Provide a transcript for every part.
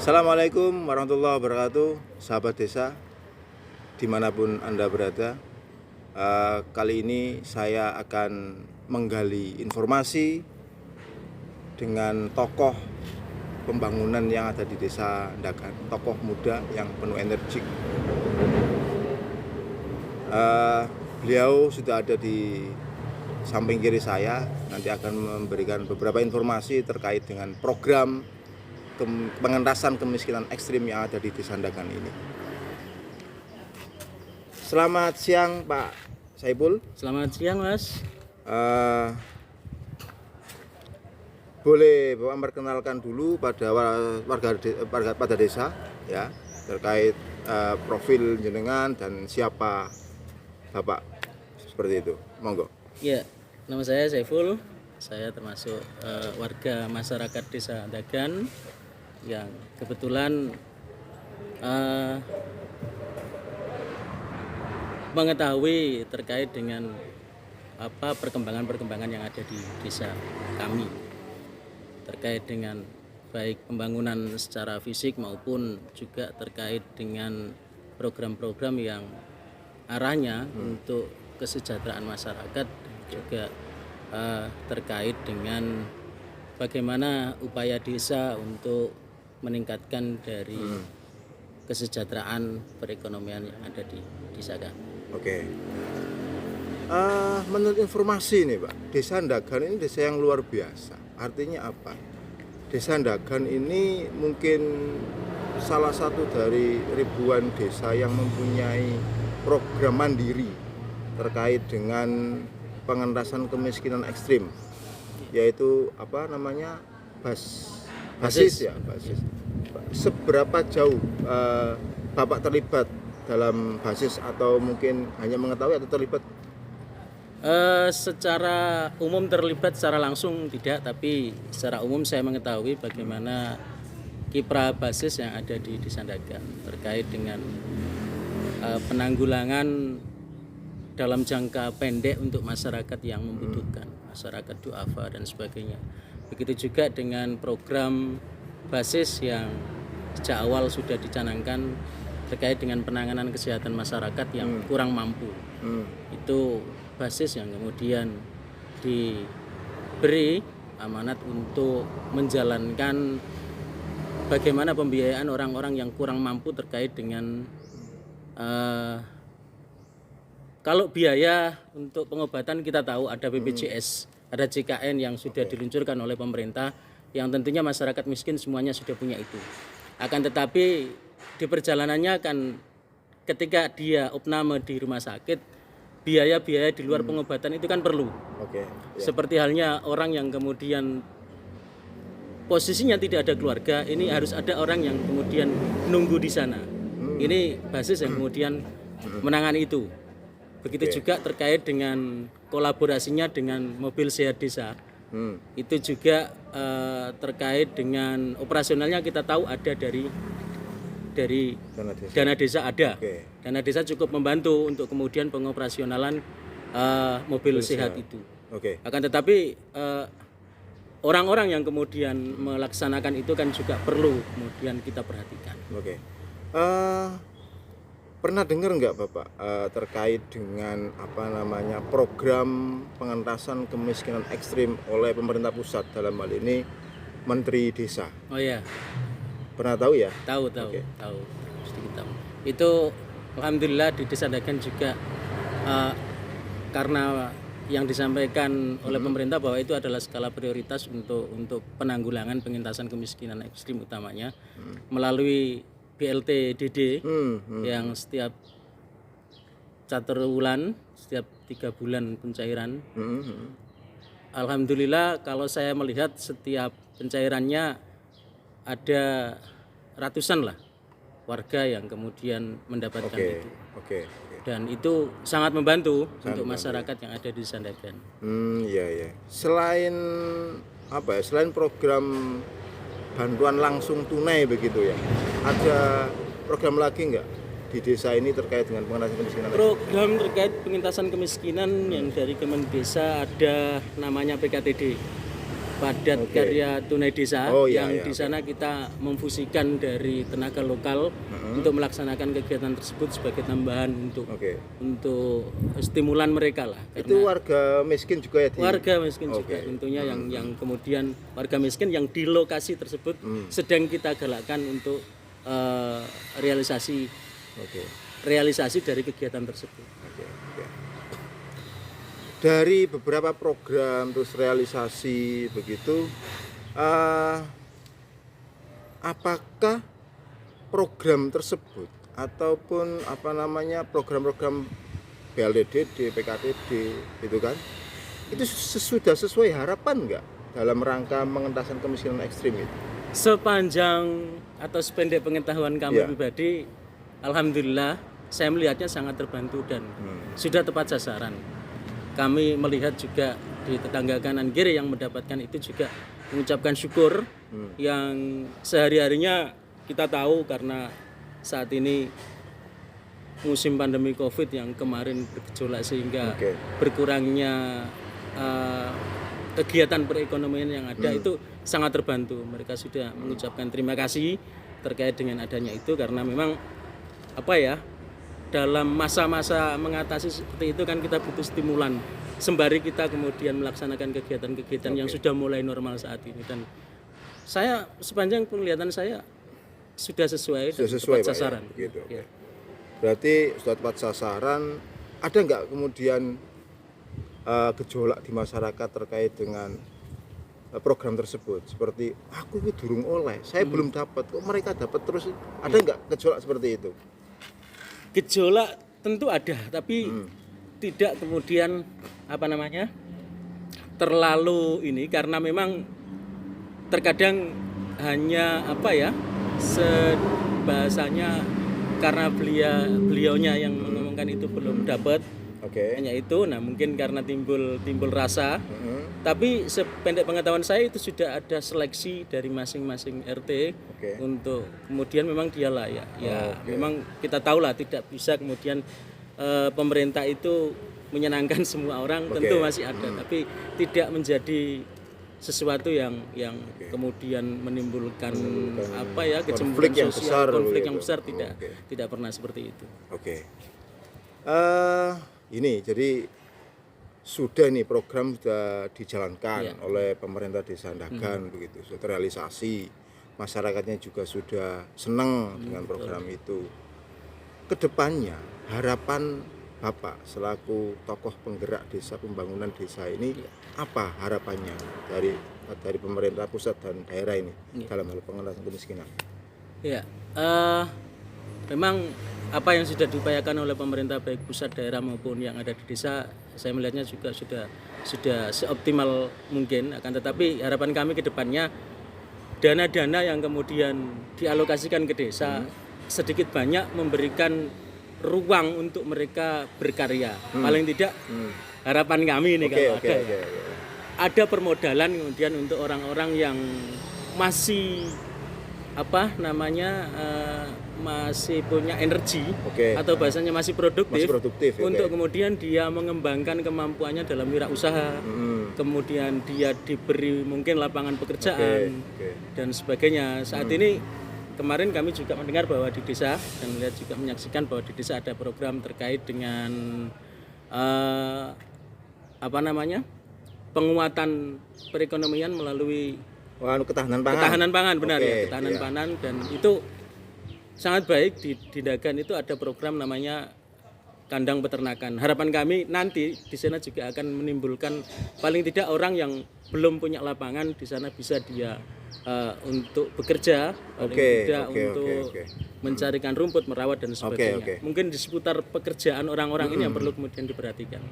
Assalamualaikum warahmatullahi wabarakatuh, sahabat desa dimanapun Anda berada. Kali ini saya akan menggali informasi dengan tokoh pembangunan yang ada di desa Ndagan, tokoh muda yang penuh energik. Beliau sudah ada di samping kiri saya, nanti akan memberikan beberapa informasi terkait dengan program pengentasan kemiskinan ekstrim yang ada di desa Ndagan ini. Selamat siang Pak Saiful. Selamat siang Mas. Boleh Bapak memperkenalkan dulu pada pada desa ya, terkait profil jenengan dan siapa Bapak, seperti itu, monggo. Ya, nama saya Saiful. Saya termasuk warga masyarakat desa Ndagan yang kebetulan mengetahui terkait dengan perkembangan yang ada di desa kami terkait dengan baik pembangunan secara fisik maupun juga terkait dengan program-program yang arahnya untuk kesejahteraan masyarakat, juga terkait dengan bagaimana upaya desa untuk meningkatkan dari kesejahteraan perekonomian yang ada di desa kami. Oke. Menurut informasi nih Pak, desa Ndagan ini desa yang luar biasa. Artinya apa? Desa Ndagan ini mungkin salah satu dari ribuan desa yang mempunyai program mandiri terkait dengan pengentasan kemiskinan ekstrim, yaitu basis. Seberapa jauh Bapak terlibat dalam basis, atau mungkin hanya mengetahui atau terlibat? Secara umum terlibat, secara langsung tidak, tapi secara umum saya mengetahui bagaimana kiprah basis yang ada di desa Ndagan terkait dengan penanggulangan dalam jangka pendek untuk masyarakat yang membutuhkan, masyarakat duafa dan sebagainya. Begitu juga dengan program basis yang sejak awal sudah dicanangkan terkait dengan penanganan kesehatan masyarakat yang kurang mampu. Itu basis yang kemudian diberi amanat untuk menjalankan bagaimana pembiayaan orang-orang yang kurang mampu terkait dengan kalau biaya untuk pengobatan kita tahu ada BPJS, ada JKN yang sudah diluncurkan oleh pemerintah, yang tentunya masyarakat miskin semuanya sudah punya itu. Akan tetapi di perjalanannya kan ketika dia opname di rumah sakit, biaya-biaya di luar pengobatan itu kan perlu. Seperti halnya orang yang kemudian posisinya tidak ada keluarga, ini harus ada orang yang kemudian nunggu di sana. Ini basis yang kemudian menangani itu. Begitu juga terkait dengan kolaborasinya dengan mobil sehat desa. Itu juga terkait dengan operasionalnya kita tahu ada dari dana desa ada. Dana desa cukup membantu untuk kemudian pengoperasionalan mobil sehat itu. Akan tetapi orang-orang yang kemudian melaksanakan itu kan juga perlu kemudian kita perhatikan. Pernah dengar nggak Bapak terkait dengan program pengentasan kemiskinan ekstrim oleh pemerintah pusat, dalam hal ini Menteri Desa? Oh ya. Pernah tahu ya? Tahu. Sedikit tahu. Itu alhamdulillah di desa Ndagan juga karena yang disampaikan oleh pemerintah bahwa itu adalah skala prioritas untuk penanggulangan pengentasan kemiskinan ekstrim utamanya melalui BLT DD yang setiap catur setiap 3 bulan pencairan. Alhamdulillah kalau saya melihat setiap pencairannya ada ratusan lah warga yang kemudian mendapatkan itu. Dan itu sangat membantu untuk masyarakat yang ada di desa Ndagan. Selain program bantuan langsung tunai begitu ya, ada program lagi nggak di desa ini terkait dengan pengentasan kemiskinan? Program terkait pengentasan kemiskinan yang dari Kemen Desa ada namanya PKTD. Padat Oke. Karya Tunai Desa Oh, iya, yang iya, di sana kita memfusikan dari tenaga lokal untuk melaksanakan kegiatan tersebut sebagai tambahan untuk Oke. stimulan mereka lah. Itu Karena warga miskin juga ya di warga miskin juga Oke. tentunya yang kemudian warga miskin yang di lokasi tersebut sedang kita galakkan untuk realisasi Oke. dari kegiatan tersebut. Oke. Oke. Dari beberapa program terus realisasi begitu, apakah program tersebut ataupun apa namanya program-program BLDDD, PKTD gitu kan, itu sudah sesuai harapan nggak dalam rangka mengentaskan kemiskinan ekstrim itu? Sepanjang atau sependek pengetahuan kami Ya. pribadi, alhamdulillah saya melihatnya sangat terbantu dan sudah tepat sasaran. Kami melihat juga di tetangga kanan kiri yang mendapatkan itu juga mengucapkan syukur yang sehari-harinya kita tahu karena saat ini musim pandemi Covid yang kemarin bergejolak sehingga Oke. berkurangnya kegiatan perekonomian yang ada itu sangat terbantu. Mereka sudah mengucapkan terima kasih terkait dengan adanya itu karena memang apa ya, dalam masa-masa mengatasi seperti itu kan kita butuh stimulan sembari kita kemudian melaksanakan kegiatan-kegiatan yang sudah mulai normal saat ini dan saya sepanjang penglihatan saya sudah sesuai dan Sudah sesuai, tepat Pak, ya? sasaran. Begitu, Ya. Berarti sudah tepat sasaran. Ada nggak kemudian gejolak di masyarakat terkait dengan program tersebut? Seperti aku itu durung oleh, saya belum dapat, kok mereka dapat terus? Ada nggak gejolak seperti itu? Gejolak tentu ada, tapi tidak kemudian apa namanya terlalu ini karena memang terkadang hanya apa ya bahasanya karena beliaunya yang mengumumkan itu belum dapat Oke. hanya itu. Nah mungkin karena timbul rasa, tapi sependek pengetahuan saya itu sudah ada seleksi dari masing-masing RT Oke. untuk kemudian memang dia layak. Ya memang kita tahu lah tidak bisa kemudian pemerintah itu menyenangkan semua orang, tentu masih ada, tapi tidak menjadi sesuatu yang kemudian menimbulkan apa ya konflik kecemburuan yang sosial, besar konflik begitu. yang besar Oke. tidak pernah seperti itu. Oke. Ini jadi sudah nih program sudah dijalankan oleh pemerintah Desa Ndagan begitu, sudah terrealisasi, masyarakatnya juga sudah senang dengan program itu. Kedepannya harapan Bapak selaku tokoh penggerak desa, pembangunan desa ini apa harapannya dari pemerintah pusat dan daerah ini dalam hal pengentasan kemiskinan? Ya, memang apa yang sudah diupayakan oleh pemerintah baik pusat, daerah maupun yang ada di desa, saya melihatnya juga sudah seoptimal mungkin. Akan tetapi harapan kami ke depannya dana-dana yang kemudian dialokasikan ke desa sedikit banyak memberikan ruang untuk mereka berkarya. Paling tidak harapan kami ini kalau ada ya. Ada permodalan kemudian untuk orang-orang yang masih apa namanya masih punya energi atau bahasanya masih produktif untuk kemudian dia mengembangkan kemampuannya dalam wirausaha, kemudian dia diberi mungkin lapangan pekerjaan dan sebagainya. Saat ini kemarin kami juga mendengar bahwa di desa dan melihat juga menyaksikan bahwa di desa ada program terkait dengan apa namanya penguatan perekonomian melalui ketahanan pangan benar ya, ketahanan pangan, dan itu sangat baik di Ndagan itu ada program namanya kandang peternakan. Harapan kami nanti di sana juga akan menimbulkan paling tidak orang yang belum punya lapangan di sana bisa dia untuk bekerja, paling tidak untuk mencarikan rumput, merawat dan sebagainya. Mungkin di seputar pekerjaan orang-orang ini yang perlu kemudian diperhatikan.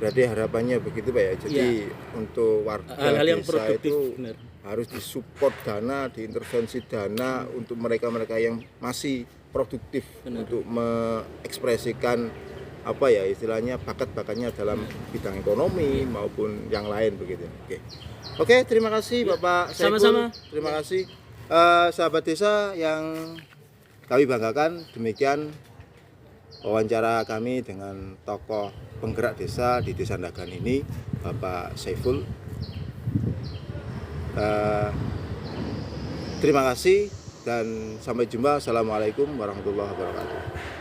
Berarti harapannya begitu Pak ya. Jadi untuk warga hal-hal yang desa produktif, itu benar, harus disupport dana, diintervensi dana untuk mereka-mereka yang masih produktif untuk mengekspresikan apa ya istilahnya bakat-bakatnya dalam bidang ekonomi maupun yang lain begitu. Oke, terima kasih Bapak Saiful. Sama-sama. Terima kasih sahabat desa yang kami banggakan. Demikian wawancara kami dengan tokoh penggerak desa di Desa Ndagan ini, Bapak Saiful. Terima kasih dan sampai jumpa. Assalamualaikum warahmatullahi wabarakatuh.